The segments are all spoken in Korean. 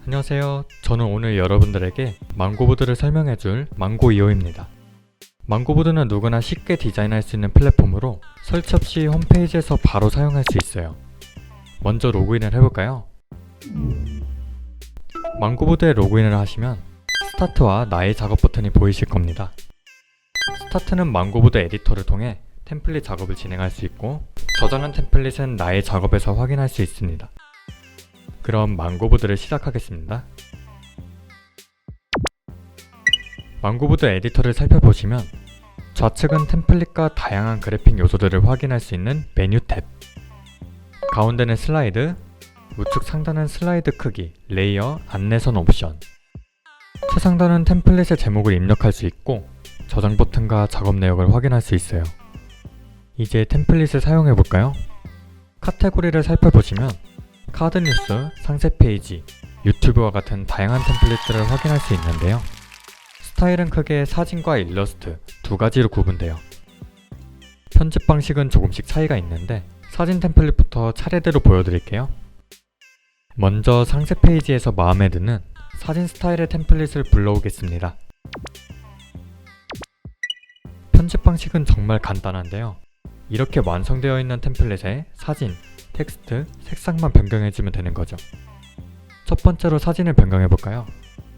안녕하세요. 저는 오늘 여러분들에게 망고보드를 설명해줄 망고2호입니다. 망고보드는 누구나 쉽게 디자인할 수 있는 플랫폼으로 설치 없이 홈페이지에서 바로 사용할 수 있어요. 먼저 로그인을 해볼까요? 망고보드에 로그인을 하시면 스타트와 나의 작업 버튼이 보이실 겁니다. 스타트는 망고보드 에디터를 통해 템플릿 작업을 진행할 수 있고, 저장한 템플릿은 나의 작업에서 확인할 수 있습니다. 그럼 망고보드를 시작하겠습니다. 망고보드 에디터를 살펴보시면 좌측은 템플릿과 다양한 그래픽 요소들을 확인할 수 있는 메뉴 탭, 가운데는 슬라이드, 우측 상단은 슬라이드 크기, 레이어, 안내선 옵션, 최상단은 템플릿의 제목을 입력할 수 있고 저장 버튼과 작업 내역을 확인할 수 있어요. 이제 템플릿을 사용해볼까요? 카테고리를 살펴보시면 카드 뉴스, 상세 페이지, 유튜브와 같은 다양한 템플릿들을 확인할 수 있는데요. 스타일은 크게 사진과 일러스트 두 가지로 구분돼요. 편집 방식은 조금씩 차이가 있는데 사진 템플릿부터 차례대로 보여드릴게요. 먼저 상세 페이지에서 마음에 드는 사진 스타일의 템플릿을 불러오겠습니다. 편집 방식은 정말 간단한데요. 이렇게 완성되어 있는 템플릿에 사진, 텍스트, 색상만 변경해주면 되는 거죠. 첫 번째로 사진을 변경해볼까요?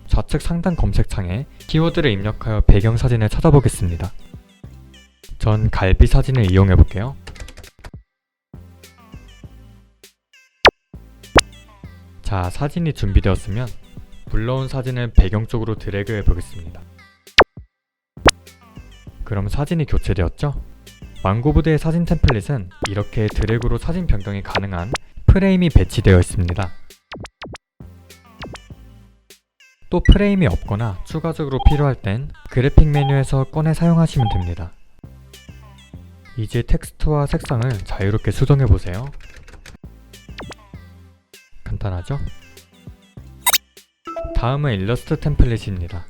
좌측 상단 검색창에 키워드를 입력하여 배경사진을 찾아보겠습니다. 전 갈비 사진을 이용해볼게요. 자, 사진이 준비되었으면 불러온 사진을 배경 쪽으로 드래그 해보겠습니다. 그럼 사진이 교체되었죠? 망고보드의 사진 템플릿은 이렇게 드래그로 사진 변경이 가능한 프레임이 배치되어 있습니다. 또 프레임이 없거나 추가적으로 필요할 땐 그래픽 메뉴에서 꺼내 사용하시면 됩니다. 이제 텍스트와 색상을 자유롭게 수정해보세요. 간단하죠? 다음은 일러스트 템플릿입니다.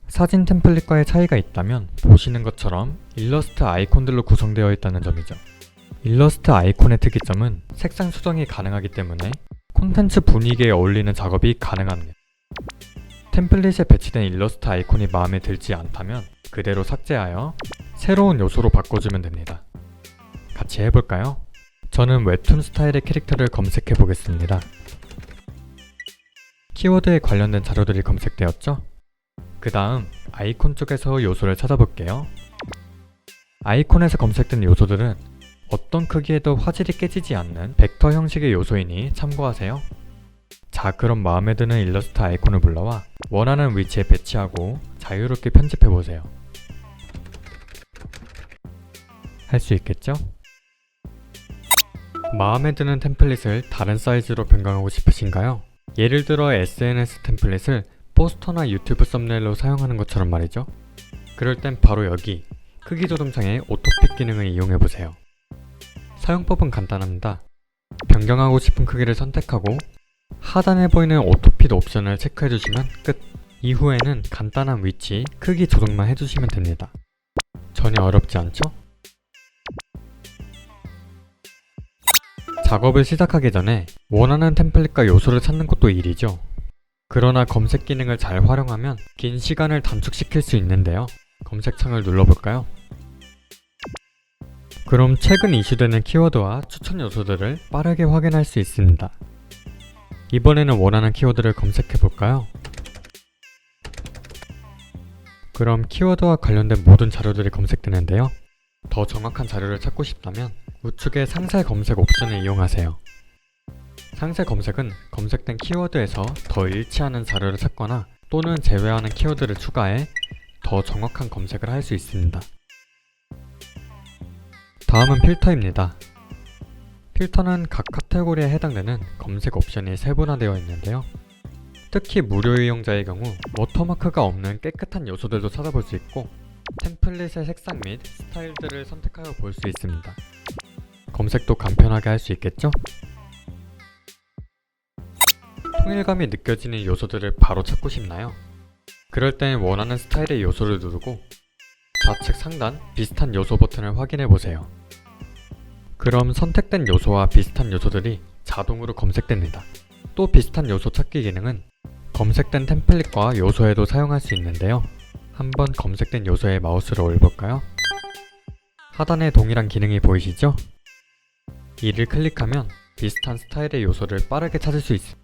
사진 템플릿과의 차이가 있다면 보시는 것처럼 일러스트 아이콘들로 구성되어 있다는 점이죠. 일러스트 아이콘의 특이점은 색상 수정이 가능하기 때문에 콘텐츠 분위기에 어울리는 작업이 가능합니다. 템플릿에 배치된 일러스트 아이콘이 마음에 들지 않다면 그대로 삭제하여 새로운 요소로 바꿔주면 됩니다. 같이 해볼까요? 저는 웹툰 스타일의 캐릭터를 검색해 보겠습니다. 키워드에 관련된 자료들이 검색되었죠? 그 다음 아이콘 쪽에서 요소를 찾아볼게요. 아이콘에서 검색된 요소들은 어떤 크기에도 화질이 깨지지 않는 벡터 형식의 요소이니 참고하세요. 자, 그럼 마음에 드는 일러스트 아이콘을 불러와 원하는 위치에 배치하고 자유롭게 편집해보세요. 할 수 있겠죠? 마음에 드는 템플릿을 다른 사이즈로 변경하고 싶으신가요? 예를 들어 SNS 템플릿을 포스터나 유튜브 썸네일로 사용하는 것처럼 말이죠. 그럴 땐 바로 여기 크기 조정창의 오토픽 기능을 이용해보세요. 사용법은 간단합니다. 변경하고 싶은 크기를 선택하고 하단에 보이는 오토핏 옵션을 체크해주시면 끝! 이후에는 간단한 위치, 크기 조정만 해주시면 됩니다. 전혀 어렵지 않죠? 작업을 시작하기 전에 원하는 템플릿과 요소를 찾는 것도 일이죠. 그러나 검색 기능을 잘 활용하면 긴 시간을 단축시킬 수 있는데요. 검색창을 눌러볼까요? 그럼 최근 이슈되는 키워드와 추천 요소들을 빠르게 확인할 수 있습니다. 이번에는 원하는 키워드를 검색해볼까요? 그럼 키워드와 관련된 모든 자료들이 검색되는데요. 더 정확한 자료를 찾고 싶다면 우측의 상세 검색 옵션을 이용하세요. 상세 검색은 검색된 키워드에서 더 일치하는 자료를 찾거나 또는 제외하는 키워드를 추가해 더 정확한 검색을 할 수 있습니다. 다음은 필터입니다. 필터는 각 카테고리에 해당되는 검색 옵션이 세분화되어 있는데요. 특히 무료 이용자의 경우 워터마크가 없는 깨끗한 요소들도 찾아볼 수 있고 템플릿의 색상 및 스타일들을 선택하여 볼 수 있습니다. 검색도 간편하게 할 수 있겠죠? 통일감이 느껴지는 요소들을 바로 찾고 싶나요? 그럴 땐 원하는 스타일의 요소를 누르고 좌측 상단 비슷한 요소 버튼을 확인해 보세요. 그럼 선택된 요소와 비슷한 요소들이 자동으로 검색됩니다. 또 비슷한 요소 찾기 기능은 검색된 템플릿과 요소에도 사용할 수 있는데요. 한번 검색된 요소에 마우스를 올려볼까요? 하단에 동일한 기능이 보이시죠? 이를 클릭하면 비슷한 스타일의 요소를 빠르게 찾을 수 있습니다.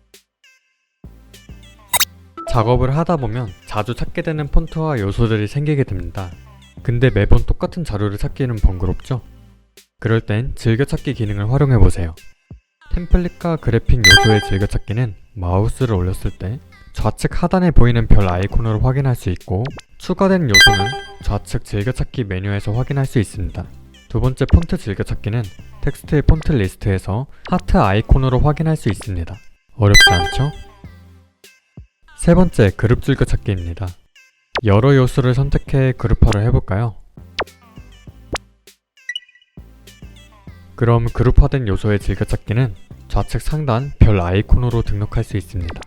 작업을 하다 보면 자주 찾게 되는 폰트와 요소들이 생기게 됩니다. 근데 매번 똑같은 자료를 찾기는 번거롭죠? 그럴 땐 즐겨찾기 기능을 활용해보세요. 템플릿과 그래픽 요소의 즐겨찾기는 마우스를 올렸을 때 좌측 하단에 보이는 별 아이콘으로 확인할 수 있고, 추가된 요소는 좌측 즐겨찾기 메뉴에서 확인할 수 있습니다. 두 번째 폰트 즐겨찾기는 텍스트의 폰트 리스트에서 하트 아이콘으로 확인할 수 있습니다. 어렵지 않죠? 세 번째 그룹 즐겨찾기입니다. 여러 요소를 선택해 그룹화를 해볼까요? 그럼 그룹화된 요소의 즐겨찾기는 좌측 상단 별 아이콘으로 등록할 수 있습니다.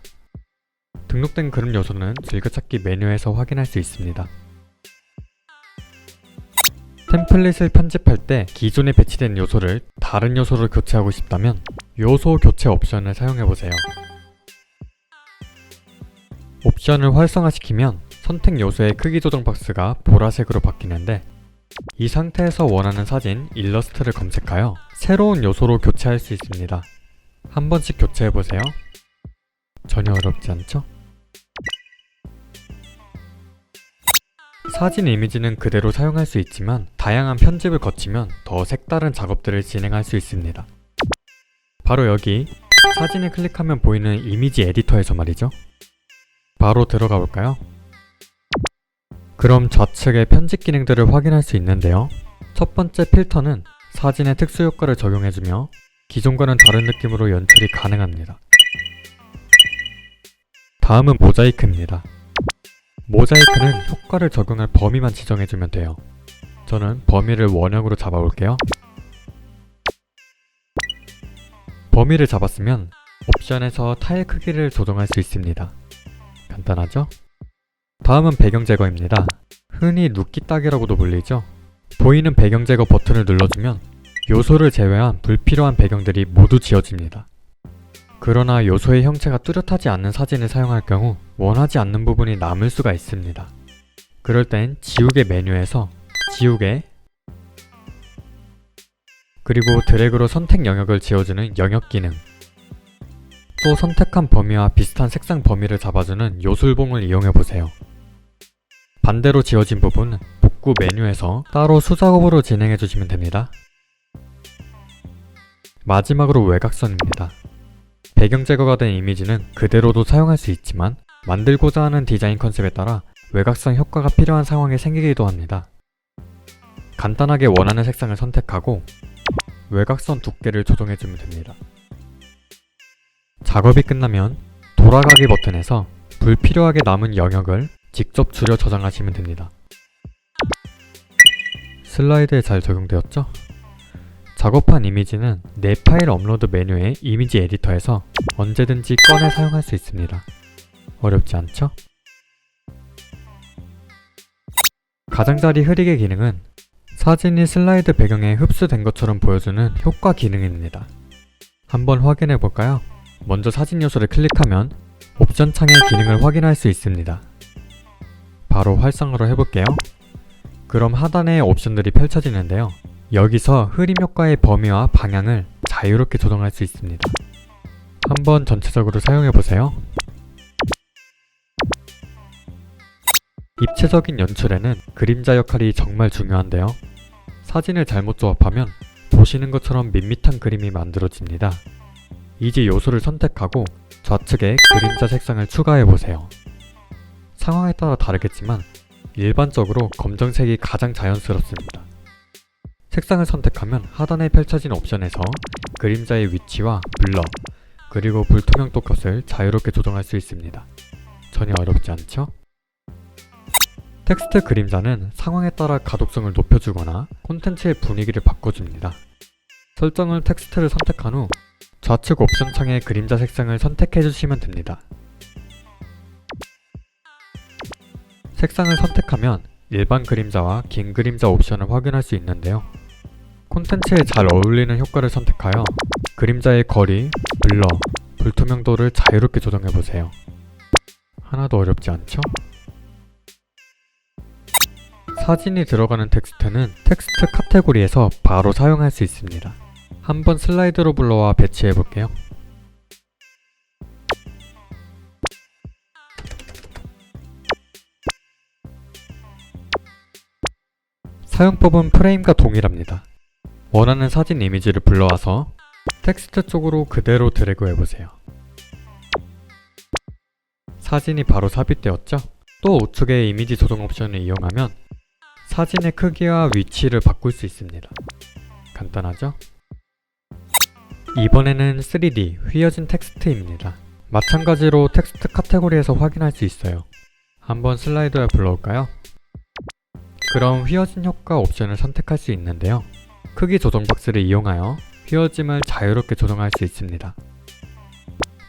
등록된 그룹 요소는 즐겨찾기 메뉴에서 확인할 수 있습니다. 템플릿을 편집할 때 기존에 배치된 요소를 다른 요소로 교체하고 싶다면 요소 교체 옵션을 사용해보세요. 옵션을 활성화시키면 선택 요소의 크기 조정 박스가 보라색으로 바뀌는데, 이 상태에서 원하는 사진, 일러스트를 검색하여 새로운 요소로 교체할 수 있습니다. 한 번씩 교체해보세요. 전혀 어렵지 않죠? 사진 이미지는 그대로 사용할 수 있지만 다양한 편집을 거치면 더 색다른 작업들을 진행할 수 있습니다. 바로 여기 사진을 클릭하면 보이는 이미지 에디터에서 말이죠. 바로 들어가 볼까요? 그럼 좌측의 편집 기능들을 확인할 수 있는데요. 첫 번째 필터는 사진의 특수 효과를 적용해주며 기존과는 다른 느낌으로 연출이 가능합니다. 다음은 모자이크입니다. 모자이크는 효과를 적용할 범위만 지정해주면 돼요. 저는 범위를 원형으로 잡아볼게요. 범위를 잡았으면 옵션에서 타일 크기를 조정할 수 있습니다. 간단하죠? 다음은 배경 제거입니다. 흔히 눕기 따기라고도 불리죠. 보이는 배경 제거 버튼을 눌러주면 요소를 제외한 불필요한 배경들이 모두 지워집니다. 그러나 요소의 형체가 뚜렷하지 않는 사진을 사용할 경우 원하지 않는 부분이 남을 수가 있습니다. 그럴 땐 지우개 메뉴에서 지우개, 그리고 드래그로 선택 영역을 지워주는 영역 기능, 또 선택한 범위와 비슷한 색상 범위를 잡아주는 요술봉을 이용해보세요. 반대로 지워진 부분은 복구 메뉴에서 따로 수작업으로 진행해주시면 됩니다. 마지막으로 외곽선입니다. 배경 제거가 된 이미지는 그대로도 사용할 수 있지만 만들고자 하는 디자인 컨셉에 따라 외곽선 효과가 필요한 상황이 생기기도 합니다. 간단하게 원하는 색상을 선택하고 외곽선 두께를 조정해주면 됩니다. 작업이 끝나면 돌아가기 버튼에서 불필요하게 남은 영역을 직접 줄여 저장하시면 됩니다. 슬라이드에 잘 적용되었죠? 작업한 이미지는 내 파일 업로드 메뉴의 이미지 에디터에서 언제든지 꺼내 사용할 수 있습니다. 어렵지 않죠? 가장자리 흐리게 기능은 사진이 슬라이드 배경에 흡수된 것처럼 보여주는 효과 기능입니다. 한번 확인해 볼까요? 먼저 사진 요소를 클릭하면 옵션 창의 기능을 확인할 수 있습니다. 바로 활성화로 해볼게요. 그럼 하단에 옵션들이 펼쳐지는데요. 여기서 흐림 효과의 범위와 방향을 자유롭게 조정할 수 있습니다. 한번 전체적으로 사용해보세요. 입체적인 연출에는 그림자 역할이 정말 중요한데요. 사진을 잘못 조합하면 보시는 것처럼 밋밋한 그림이 만들어집니다. 이제 요소를 선택하고 좌측에 그림자 색상을 추가해보세요. 상황에 따라 다르겠지만 일반적으로 검정색이 가장 자연스럽습니다. 색상을 선택하면 하단에 펼쳐진 옵션에서 그림자의 위치와 블러, 그리고 불투명도 컷을 자유롭게 조정할 수 있습니다. 전혀 어렵지 않죠? 텍스트 그림자는 상황에 따라 가독성을 높여주거나 콘텐츠의 분위기를 바꿔줍니다. 설정을 텍스트를 선택한 후 좌측 옵션 창의 그림자 색상을 선택해주시면 됩니다. 색상을 선택하면 일반 그림자와 긴 그림자 옵션을 확인할 수 있는데요. 콘텐츠에 잘 어울리는 효과를 선택하여 그림자의 거리, 블러, 불투명도를 자유롭게 조정해보세요. 하나도 어렵지 않죠? 사진이 들어가는 텍스트는 텍스트 카테고리에서 바로 사용할 수 있습니다. 한번 슬라이드로 불러와 배치해 볼게요. 사용법은 프레임과 동일합니다. 원하는 사진 이미지를 불러와서 텍스트 쪽으로 그대로 드래그 해보세요. 사진이 바로 삽입되었죠? 또 우측의 이미지 조정 옵션을 이용하면 사진의 크기와 위치를 바꿀 수 있습니다. 간단하죠? 이번에는 3D 휘어진 텍스트입니다. 마찬가지로 텍스트 카테고리에서 확인할 수 있어요. 한번 슬라이드에 불러올까요? 그럼 휘어진 효과 옵션을 선택할 수 있는데요. 크기 조정 박스를 이용하여 휘어짐을 자유롭게 조정할 수 있습니다.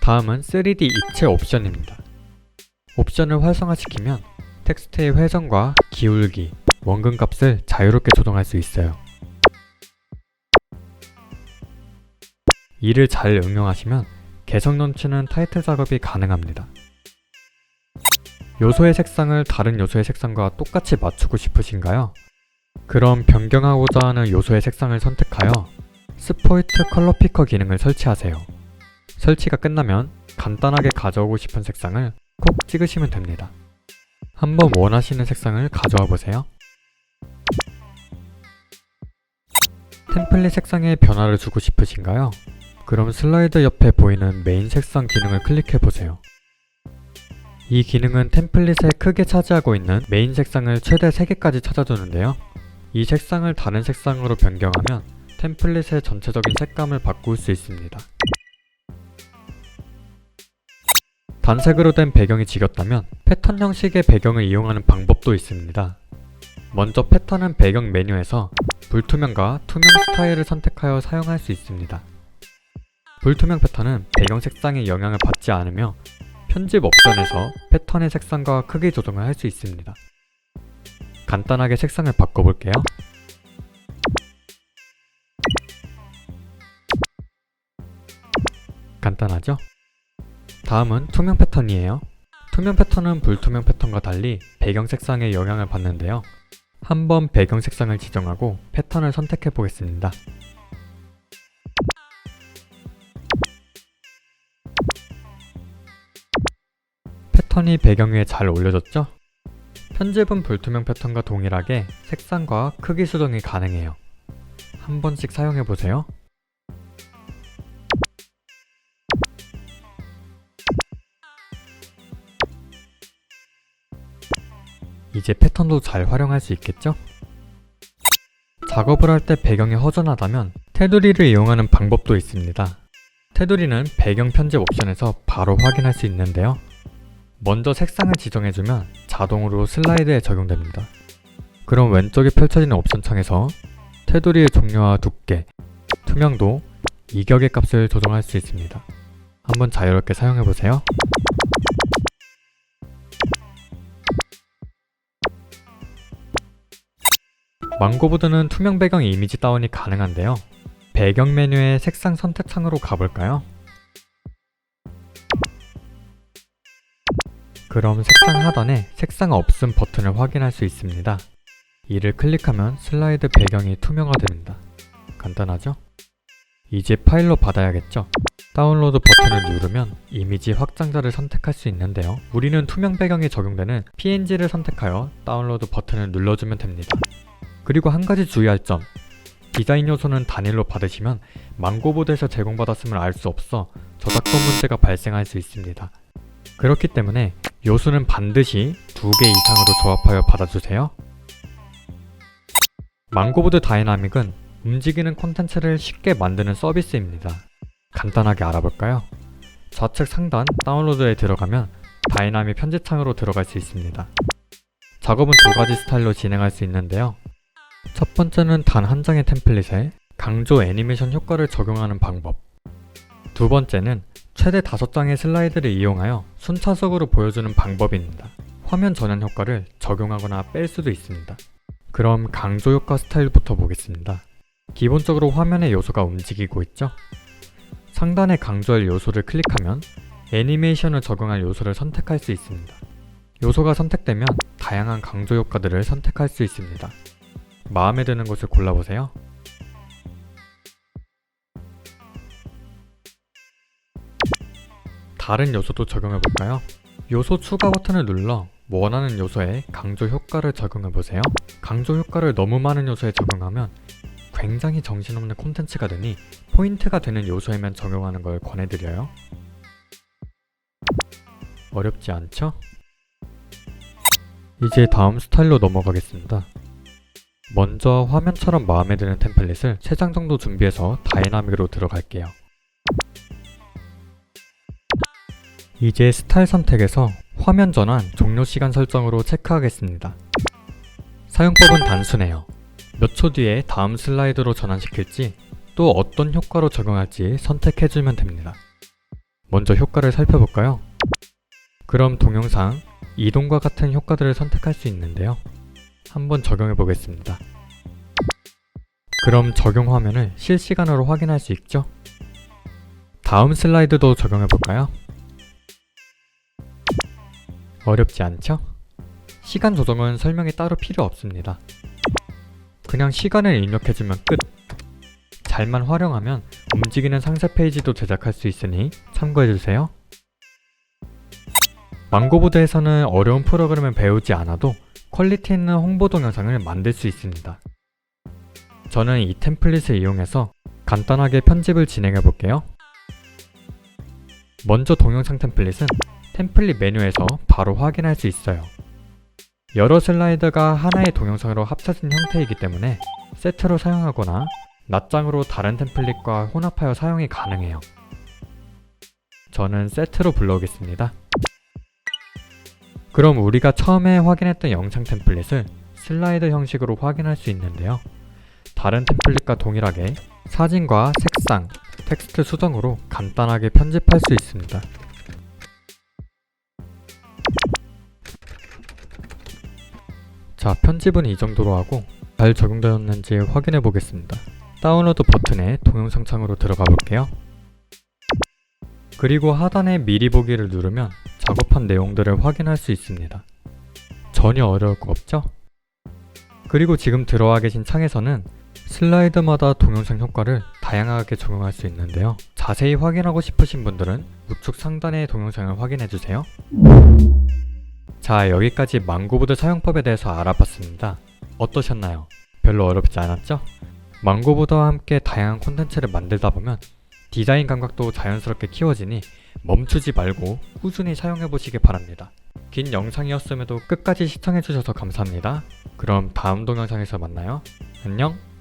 다음은 3D 입체 옵션입니다. 옵션을 활성화시키면 텍스트의 회전과 기울기, 원근 값을 자유롭게 조정할 수 있어요. 이를 잘 응용하시면 개성 넘치는 타이틀 작업이 가능합니다. 요소의 색상을 다른 요소의 색상과 똑같이 맞추고 싶으신가요? 그럼 변경하고자 하는 요소의 색상을 선택하여 스포이트 컬러 피커 기능을 설치하세요. 설치가 끝나면 간단하게 가져오고 싶은 색상을 콕 찍으시면 됩니다. 한번 원하시는 색상을 가져와 보세요. 템플릿 색상에 변화를 주고 싶으신가요? 그럼 슬라이드 옆에 보이는 메인 색상 기능을 클릭해 보세요. 이 기능은 템플릿에 크게 차지하고 있는 메인 색상을 최대 3개까지 찾아주는데요. 이 색상을 다른 색상으로 변경하면 템플릿의 전체적인 색감을 바꿀 수 있습니다. 단색으로 된 배경이 지겹다면 패턴 형식의 배경을 이용하는 방법도 있습니다. 먼저 패턴은 배경 메뉴에서 불투명과 투명 스타일을 선택하여 사용할 수 있습니다. 불투명 패턴은 배경 색상에 영향을 받지 않으며 편집 옵션에서 패턴의 색상과 크기 조정을 할 수 있습니다. 간단하게 색상을 바꿔볼게요. 간단하죠? 다음은 투명 패턴이에요. 투명 패턴은 불투명 패턴과 달리 배경 색상에 영향을 받는데요. 한번 배경 색상을 지정하고 패턴을 선택해 보겠습니다. 패턴이 배경 위에 잘 올려졌죠? 편집은 불투명 패턴과 동일하게 색상과 크기 수정이 가능해요. 한 번씩 사용해 보세요. 이제 패턴도 잘 활용할 수 있겠죠? 작업을 할 때 배경이 허전하다면 테두리를 이용하는 방법도 있습니다. 테두리는 배경 편집 옵션에서 바로 확인할 수 있는데요. 먼저 색상을 지정해주면 자동으로 슬라이드에 적용됩니다. 그럼 왼쪽에 펼쳐지는 옵션 창에서 테두리의 종류와 두께, 투명도, 이격의 값을 조정할 수 있습니다. 한번 자유롭게 사용해보세요. 망고보드는 투명 배경 이미지 다운이 가능한데요. 배경 메뉴의 색상 선택 창으로 가볼까요? 그럼 색상 하단에 색상 없음 버튼을 확인할 수 있습니다. 이를 클릭하면 슬라이드 배경이 투명화됩니다. 간단하죠? 이제 파일로 받아야겠죠? 다운로드 버튼을 누르면 이미지 확장자를 선택할 수 있는데요. 우리는 투명 배경이 적용되는 PNG를 선택하여 다운로드 버튼을 눌러주면 됩니다. 그리고 한 가지 주의할 점, 디자인 요소는 단일로 받으시면 망고보드에서 제공받았음을 알 수 없어 저작권 문제가 발생할 수 있습니다. 그렇기 때문에 요소는 반드시 2개 이상으로 조합하여 받아주세요. 망고보드 다이나믹은 움직이는 콘텐츠를 쉽게 만드는 서비스입니다. 간단하게 알아볼까요? 좌측 상단 다운로드에 들어가면 다이나믹 편집 창으로 들어갈 수 있습니다. 작업은 2가지 스타일로 진행할 수 있는데요. 첫 번째는 단 한 장의 템플릿에 강조 애니메이션 효과를 적용하는 방법. 두 번째는 최대 5장의 슬라이드를 이용하여 순차적으로 보여주는 방법입니다. 화면 전환 효과를 적용하거나 뺄 수도 있습니다. 그럼 강조 효과 스타일부터 보겠습니다. 기본적으로 화면의 요소가 움직이고 있죠? 상단에 강조할 요소를 클릭하면 애니메이션을 적용할 요소를 선택할 수 있습니다. 요소가 선택되면 다양한 강조 효과들을 선택할 수 있습니다. 마음에 드는 것을 골라보세요. 다른 요소도 적용해볼까요? 요소 추가 버튼을 눌러 원하는 요소에 강조 효과를 적용해보세요. 강조 효과를 너무 많은 요소에 적용하면 굉장히 정신없는 콘텐츠가 되니 포인트가 되는 요소에만 적용하는 걸 권해드려요. 어렵지 않죠? 이제 다음 스타일로 넘어가겠습니다. 먼저 화면처럼 마음에 드는 템플릿을 3장 정도 준비해서 다이나믹으로 들어갈게요. 이제 스타일 선택에서 화면 전환 종료 시간 설정으로 체크하겠습니다. 사용법은 단순해요. 몇 초 뒤에 다음 슬라이드로 전환시킬지 또 어떤 효과로 적용할지 선택해주면 됩니다. 먼저 효과를 살펴볼까요? 그럼 동영상, 이동과 같은 효과들을 선택할 수 있는데요. 한번 적용해 보겠습니다. 그럼 적용 화면을 실시간으로 확인할 수 있죠? 다음 슬라이드도 적용해 볼까요? 어렵지 않죠? 시간 조정은 설명이 따로 필요 없습니다. 그냥 시간을 입력해주면 끝! 잘만 활용하면 움직이는 상세 페이지도 제작할 수 있으니 참고해주세요. 망고보드에서는 어려운 프로그램을 배우지 않아도 퀄리티 있는 홍보 동영상을 만들 수 있습니다. 저는 이 템플릿을 이용해서 간단하게 편집을 진행해 볼게요. 먼저 동영상 템플릿은 템플릿 메뉴에서 바로 확인할 수 있어요. 여러 슬라이드가 하나의 동영상으로 합쳐진 형태이기 때문에 세트로 사용하거나 낱장으로 다른 템플릿과 혼합하여 사용이 가능해요. 저는 세트로 불러오겠습니다. 그럼 우리가 처음에 확인했던 영상 템플릿을 슬라이드 형식으로 확인할 수 있는데요. 다른 템플릿과 동일하게 사진과 색상, 텍스트 수정으로 간단하게 편집할 수 있습니다. 자, 편집은 이 정도로 하고 잘 적용되었는지 확인해 보겠습니다. 다운로드 버튼에 동영상 창으로 들어가 볼게요. 그리고 하단에 미리 보기를 누르면 작업한 내용들을 확인할 수 있습니다. 전혀 어려울 거 없죠? 그리고 지금 들어와 계신 창에서는 슬라이드마다 동영상 효과를 다양하게 적용할 수 있는데요. 자세히 확인하고 싶으신 분들은 우측 상단의 동영상을 확인해주세요. 자, 여기까지 망고보드 사용법에 대해서 알아봤습니다. 어떠셨나요? 별로 어렵지 않았죠? 망고보드와 함께 다양한 콘텐츠를 만들다 보면 디자인 감각도 자연스럽게 키워지니 멈추지 말고 꾸준히 사용해보시기 바랍니다. 긴 영상이었음에도 끝까지 시청해주셔서 감사합니다. 그럼 다음 동영상에서 만나요. 안녕!